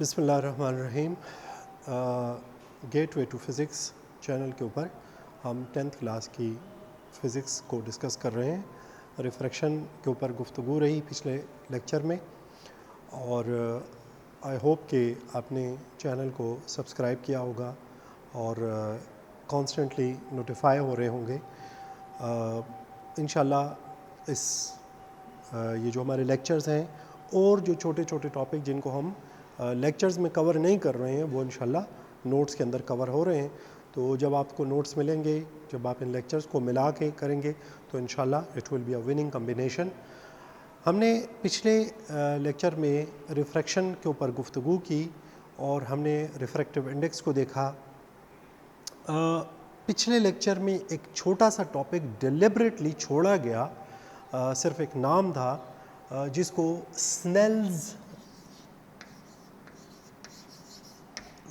बिस्मिल्लाहिर्रहमानिर्रहीम। Gateway to physics channel के ऊपर हम 10th क्लास की फ़िज़िक्स को डिस्कस कर रहे हैं। रिफ्रैक्शन के ऊपर गुफ्तगू रही पिछले लेक्चर में, और आई होप कि आपने चैनल को सब्सक्राइब किया होगा और कॉन्स्टेंटली नोटिफाई हो रहे होंगे। इंशाल्लाह ये जो हमारे लेक्चर्स हैं और जो छोटे छोटे टॉपिक जिनको हम लेक्चर्स में कवर नहीं कर रहे हैं वो इंशाल्लाह नोट्स के अंदर कवर हो रहे हैं। तो जब आपको नोट्स मिलेंगे, जब आप इन लेक्चर्स को मिला के करेंगे तो इंशाल्लाह it will be a winning combination. हमने पिछले लेक्चर में रिफ्रैक्शन के ऊपर गुफ्तगू की और हमने रिफ्रैक्टिव इंडेक्स को देखा। पिछले लेक्चर में एक छोटा सा टॉपिक डिलिबरेटली छोड़ा गया, सिर्फ एक नाम था जिसको स्नेल्स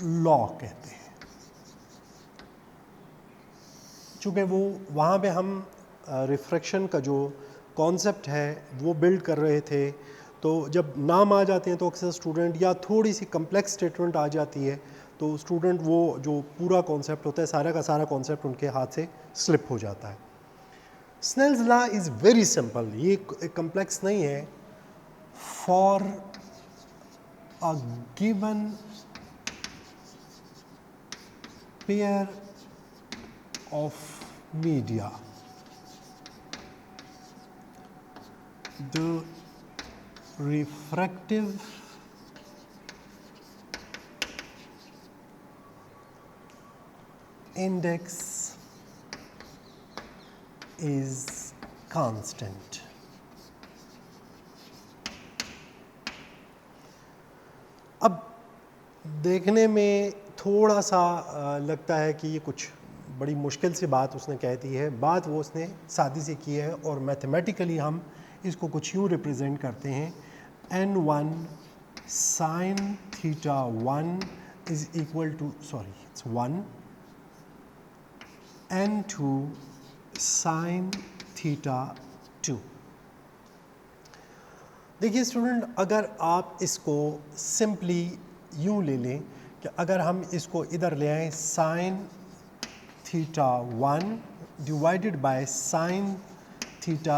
लॉ कहते हैं। चूँकि वो वहाँ पे हम रिफ्रैक्शन का जो कॉन्सेप्ट है वो बिल्ड कर रहे थे, तो जब नाम आ जाते हैं तो अक्सर स्टूडेंट या थोड़ी सी कम्प्लेक्स स्टेटमेंट आ जाती है तो स्टूडेंट वो जो पूरा कॉन्सेप्ट होता है, सारा का सारा कॉन्सेप्ट उनके हाथ से स्लिप हो जाता है। Snell's law is very simple, ये कम्प्लेक्स नहीं है। For a given pair of media, the refractive index is constant. अब देखने में थोड़ा सा लगता है कि ये कुछ बड़ी मुश्किल सी बात उसने कह दी है। बात वो उसने सादी से की है और मैथमेटिकली हम इसको कुछ यूँ रिप्रेजेंट करते हैं। n1 sin theta 1 is equal to its 1, n2 sin theta 2। देखिए स्टूडेंट, अगर आप इसको सिंपली यूँ ले लें कि अगर हम इसको इधर ले आएँ sine theta 1 divided by sine theta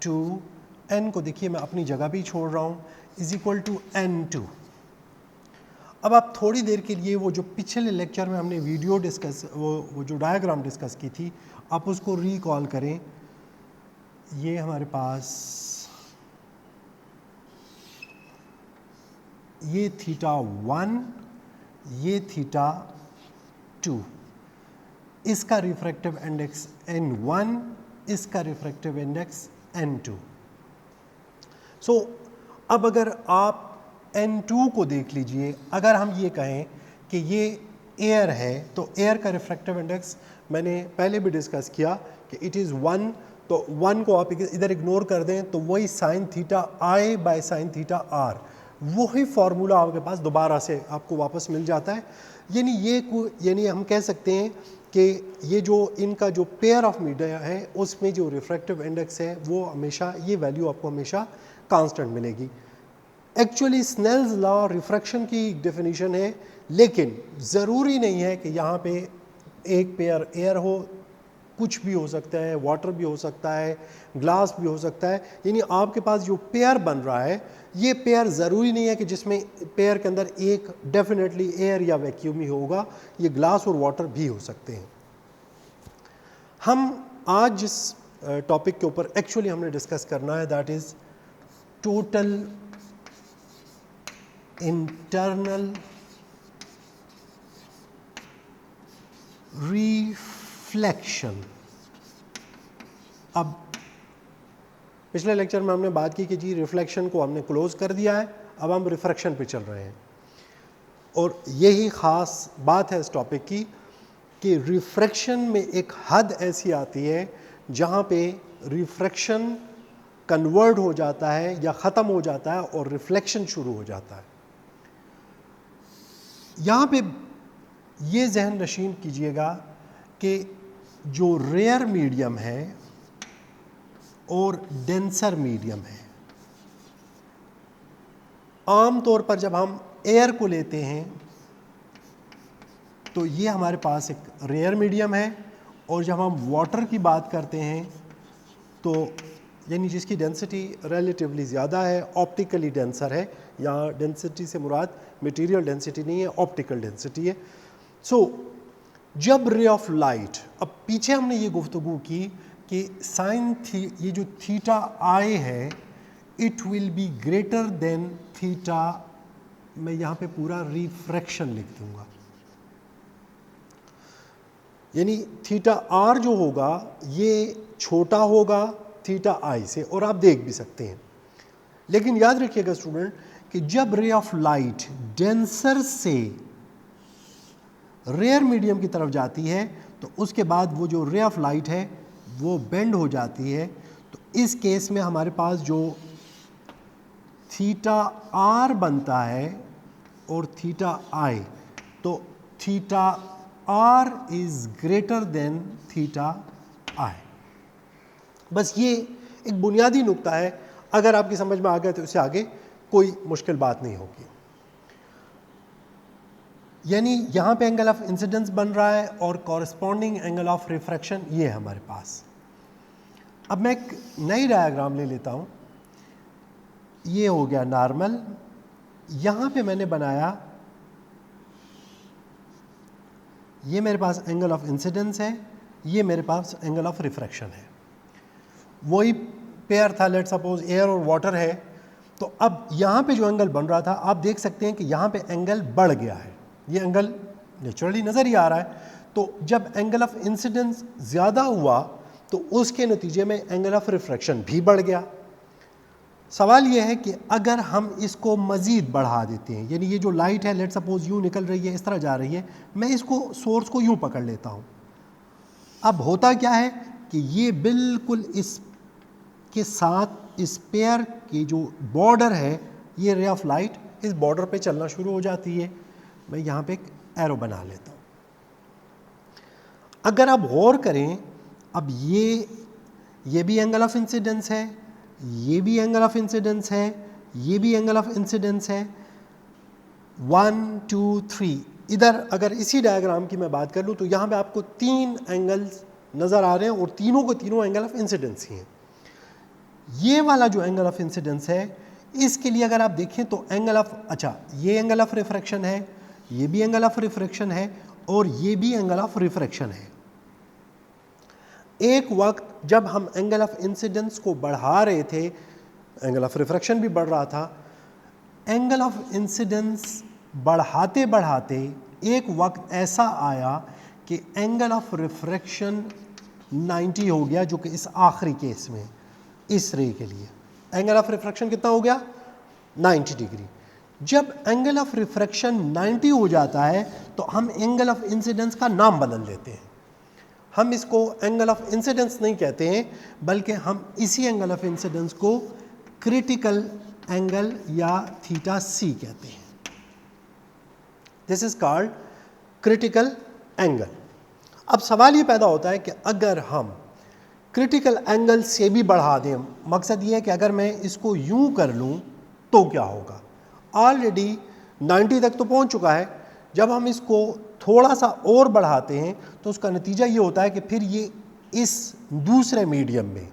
2, n को देखिए मैं अपनी जगह भी छोड़ रहा हूँ, इज इक्वल टू n2। अब आप थोड़ी देर के लिए वो जो पिछले लेक्चर में हमने वीडियो डिस्कस वो जो डायग्राम डिस्कस की थी, आप उसको रिकॉल करें। ये हमारे पास ये थीटा 1, ये थीटा 2, इसका रिफ्रैक्टिव इंडेक्स n1, इसका रिफ्रैक्टिव इंडेक्स n2। सो अब अगर आप n2 को देख लीजिए, अगर हम ये कहें कि ये एयर है तो एयर का रिफ्रैक्टिव इंडेक्स मैंने पहले भी डिस्कस किया कि इट इज़ 1, तो 1 को आप इधर इग्नोर कर दें तो वही sine theta i by sine theta r, वही फार्मूला आपके पास दोबारा से आपको वापस मिल जाता है। यानी हम कह सकते हैं कि ये जो इनका जो पेयर ऑफ मीडिया है उसमें जो रिफ्रैक्टिव इंडेक्स है वो हमेशा ये वैल्यू आपको हमेशा कांस्टेंट मिलेगी। एक्चुअली स्नेल्स लॉ रिफ्रैक्शन की डेफिनेशन है, लेकिन ज़रूरी नहीं है कि यहाँ पे एक पेयर एयर हो, कुछ भी हो सकता है, वाटर भी हो सकता है, ग्लास भी हो सकता है। यानी आपके पास जो पेयर बन रहा है ये पेयर ज़रूरी नहीं है कि जिसमें पेयर के अंदर एक डेफिनेटली एयर या वैक्यूम ही होगा, ये ग्लास और वाटर भी हो सकते हैं। हम आज जिस टॉपिक के ऊपर एक्चुअली हमने डिस्कस करना है that is total internal reflection. अब पिछले लेक्चर में हमने बात की कि जी रिफ्लेक्शन को हमने क्लोज कर दिया है, अब हम रिफ्रैक्शन पे चल रहे हैं, और यही ख़ास बात है इस टॉपिक की कि रिफ्रैक्शन में एक हद ऐसी आती है जहाँ पे रिफ्रैक्शन कन्वर्ट हो जाता है या ख़त्म हो जाता है और रिफ्लेक्शन शुरू हो जाता है। यहाँ पे ये जहन नशीन कीजिएगा कि जो रेयर मीडियम है और डेंसर मीडियम है, आम तौर पर जब हम एयर को लेते हैं तो ये हमारे पास एक रेयर मीडियम है, और जब हम वाटर की बात करते हैं तो यानी जिसकी डेंसिटी रिलेटिवली ज़्यादा है, ऑप्टिकली डेंसर है, यहाँ डेंसिटी से मुराद मटेरियल डेंसिटी नहीं है, ऑप्टिकल डेंसिटी है। सो जब रे ऑफ लाइट, अब पीछे हमने ये गुफ्तगू की कि साइन थी, ये जो थीटा आई है it will be greater than theta, मैं यहाँ पे पूरा रिफ्रैक्शन लिख दूंगा, यानी थीटा आर जो होगा ये छोटा होगा थीटा आई से, और आप देख भी सकते हैं। लेकिन याद रखिएगा स्टूडेंट कि जब रे ऑफ लाइट डेंसर से रेयर मीडियम की तरफ जाती है तो उसके बाद वो जो रे ऑफ लाइट है वो बेंड हो जाती है। तो इस केस में हमारे पास जो थीटा आर बनता है और थीटा आई, तो theta r is greater than theta i. बस ये एक बुनियादी नुक्ता है, अगर आपकी समझ में आ गया तो उससे आगे कोई मुश्किल बात नहीं होगी। यानी यहाँ पे एंगल ऑफ इंसिडेंस बन रहा है और कॉरस्पॉन्डिंग एंगल ऑफ रिफ्रैक्शन ये है हमारे पास। अब मैं एक नई डायग्राम ले लेता हूँ, ये हो गया नॉर्मल, यहाँ पे मैंने बनाया, ये मेरे पास एंगल ऑफ इंसिडेंस है, ये मेरे पास एंगल ऑफ रिफ्रैक्शन है। वही पेयर था, लेट सपोज एयर और वाटर है, तो अब यहाँ पे जो एंगल बन रहा था आप देख सकते हैं कि यहाँ पे एंगल बढ़ गया है, ये एंगल नेचुरली नज़र ही आ रहा है। तो जब एंगल ऑफ इंसिडेंस ज़्यादा हुआ तो उसके नतीजे में एंगल ऑफ रिफ्रैक्शन भी बढ़ गया। सवाल ये है कि अगर हम इसको मज़ीद बढ़ा देते हैं, यानी ये जो लाइट है लेट सपोज यूँ निकल रही है, इस तरह जा रही है, मैं इसको सोर्स को यूँ पकड़ लेता हूँ, अब होता क्या है कि ये बिल्कुल इसके साथ इस पेयर की जो बॉर्डर है, ये रे ऑफ लाइट इस बॉर्डर पे चलना शुरू हो जाती है। मैं यहाँ पे एक एरो बना लेता हूँ। अगर आप गौर करें, अब ये भी एंगल ऑफ इंसिडेंस है, ये भी एंगल ऑफ इंसिडेंस है, ये भी एंगल ऑफ इंसिडेंस है, 1 2 3। इधर अगर इसी डायग्राम की मैं बात कर लूँ तो यहाँ पे आपको 3 एंगल्स नज़र आ रहे हैं और तीनों को तीनों एंगल ऑफ इंसिडेंस ही हैं। ये वाला जो एंगल ऑफ इंसिडेंस है इसके लिए अगर आप देखें तो एंगल ऑफ, अच्छा ये एंगल ऑफ रिफ्रैक्शन है, ये भी एंगल ऑफ रिफ्रैक्शन है और ये भी एंगल ऑफ रिफ्रैक्शन है। एक वक्त जब हम एंगल ऑफ इंसिडेंस को बढ़ा रहे थे, एंगल ऑफ रिफ्रैक्शन भी बढ़ रहा था। एंगल ऑफ इंसिडेंस बढ़ाते बढ़ाते एक वक्त ऐसा आया कि एंगल ऑफ रिफ्रैक्शन 90 हो गया, जो कि इस आखिरी केस में इस रे के लिए एंगल ऑफ रिफ्रैक्शन कितना हो गया, 90 डिग्री। जब एंगल ऑफ रिफ्रैक्शन 90 हो जाता है तो हम एंगल ऑफ इंसिडेंस का नाम बदल देते हैं। हम इसको एंगल ऑफ इंसिडेंस नहीं कहते हैं, बल्कि हम इसी एंगल ऑफ इंसिडेंस को क्रिटिकल एंगल या थीटा सी कहते हैं। This is called critical angle. अब सवाल ये पैदा होता है कि अगर हम क्रिटिकल एंगल से भी बढ़ा दें, मकसद ये है कि अगर मैं इसको यूं कर लूं तो क्या होगा। ऑलरेडी 90 तक तो पहुंच चुका है, जब हम इसको थोड़ा सा और बढ़ाते हैं तो उसका नतीजा ये होता है कि फिर ये इस दूसरे मीडियम में,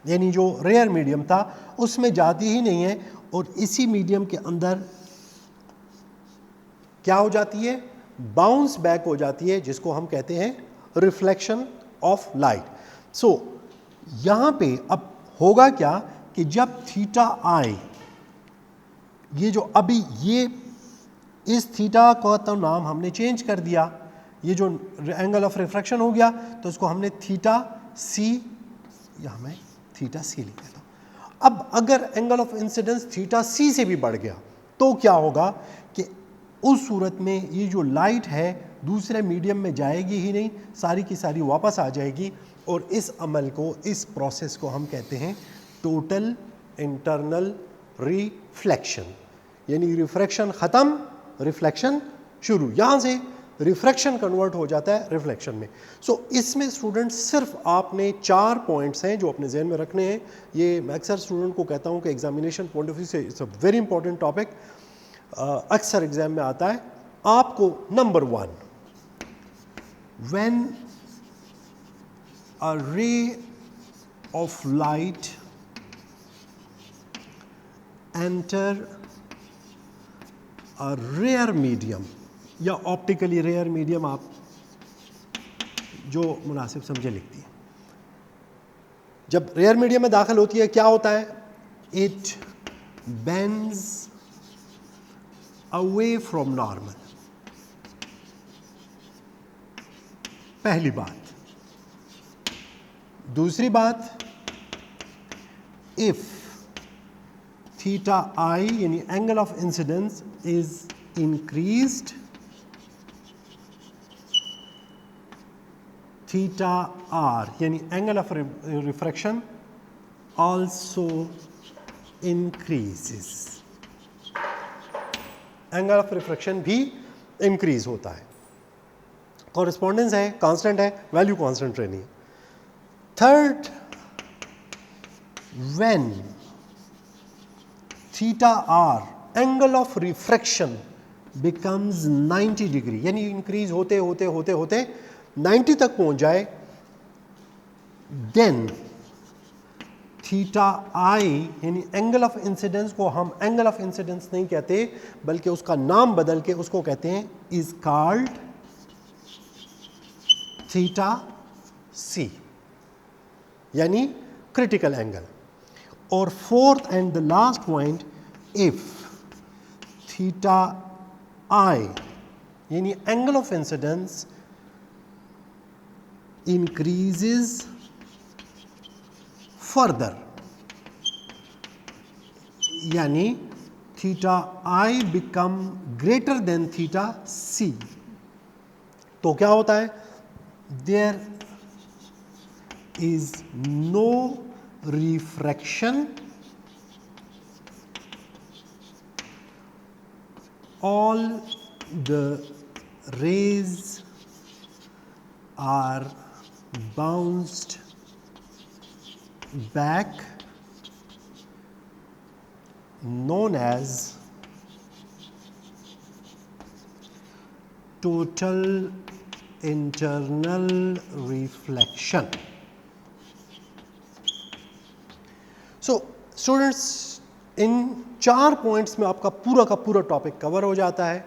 यानी जो रेयर मीडियम था उसमें जाती ही नहीं है और इसी मीडियम के अंदर क्या हो जाती है, बाउंस बैक हो जाती है, जिसको हम कहते हैं रिफ्लेक्शन ऑफ लाइट। सो यहाँ पे अब होगा क्या कि जब थीटा आई, ये जो अभी ये इस थीटा का तो नाम हमने चेंज कर दिया, ये जो एंगल ऑफ रिफ्रैक्शन हो गया तो इसको हमने थीटा सी, यहाँ मैं थीटा सी लिख देता हूँ। अब अगर एंगल ऑफ इंसिडेंस थीटा सी से भी बढ़ गया तो क्या होगा कि उस सूरत में ये जो लाइट है दूसरे मीडियम में जाएगी ही नहीं, सारी की सारी वापस आ जाएगी और इस अमल को, इस प्रोसेस को हम कहते हैं टोटल इंटरनल रिफ्लेक्शन। यानी रिफ्रैक्शन ख़त्म, रिफ्लेक्शन शुरू, यहाँ से रिफ्रैक्शन कन्वर्ट हो जाता है रिफ्लेक्शन में। सो इसमें स्टूडेंट सिर्फ आपने 4 पॉइंट्स हैं जो अपने जहन में रखने हैं। ये मैं अक्सर स्टूडेंट को कहता हूँ कि एग्जामिनेशन पॉइंट ऑफ व्यू से it's a very important topic. अक्सर एग्जाम में आता है आपको number 1, when a ray of light enter a rare medium, या ऑप्टिकली रेयर मीडियम, आप जो मुनासिब समझे लिखती है। जब रेयर मीडियम में दाखिल होती है क्या होता है? It bends away from normal. पहली बात। दूसरी बात, इफ थीटा आई यानी angle of incidence is increased, theta r यानी angle of refraction also increases, angle of refraction भी इंक्रीज होता है। कॉरेस्पॉन्डेंस है, कांस्टेंट है, वैल्यू कांस्टेंट रहनी है। Third, when theta R angle of refraction becomes 90 degree, यानी इंक्रीज होते होते होते होते 90 तक पहुंच जाए, देन थीटा आई यानी एंगल ऑफ इंसिडेंस को हम एंगल ऑफ इंसिडेंस नहीं कहते बल्कि उसका नाम बदल के उसको कहते हैं इज कॉल्ड थीटा सी, यानी क्रिटिकल एंगल। और fourth and the last point, if theta i यानी angle of incidence increases further, यानी theta i become greater than theta C, तो क्या होता है? There is no refraction, all the rays are bounced back, known as total internal reflection. So students, in 4 points में आपका पूरा का पूरा टॉपिक कवर हो जाता है।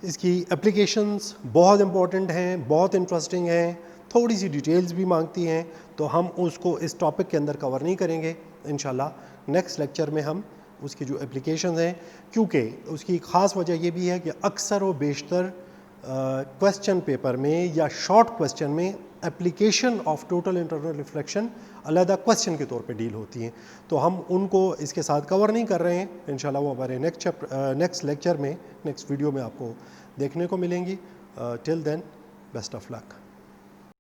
इसकी एप्लीकेशंस बहुत इंपॉर्टेंट हैं, बहुत इंटरेस्टिंग हैं, थोड़ी सी डिटेल्स भी मांगती हैं, तो हम उसको इस टॉपिक के अंदर कवर नहीं करेंगे। इंशाल्लाह नेक्स्ट लेक्चर में हम उसकी जो एप्लीकेशंस हैं, क्योंकि उसकी ख़ास वजह ये भी है कि अक्सर व बेशतर क्वेश्चन पेपर में या शॉर्ट क्वेश्चन में application of total internal reflection अलहदा क्वेश्चन के तौर पे डील होती हैं, तो हम उनको इसके साथ कवर नहीं कर रहे हैं। इंशाल्लाह वो हमारे नेक्स्ट लेक्चर में, नेक्स्ट वीडियो में आपको देखने को मिलेंगी। Till then, best of luck.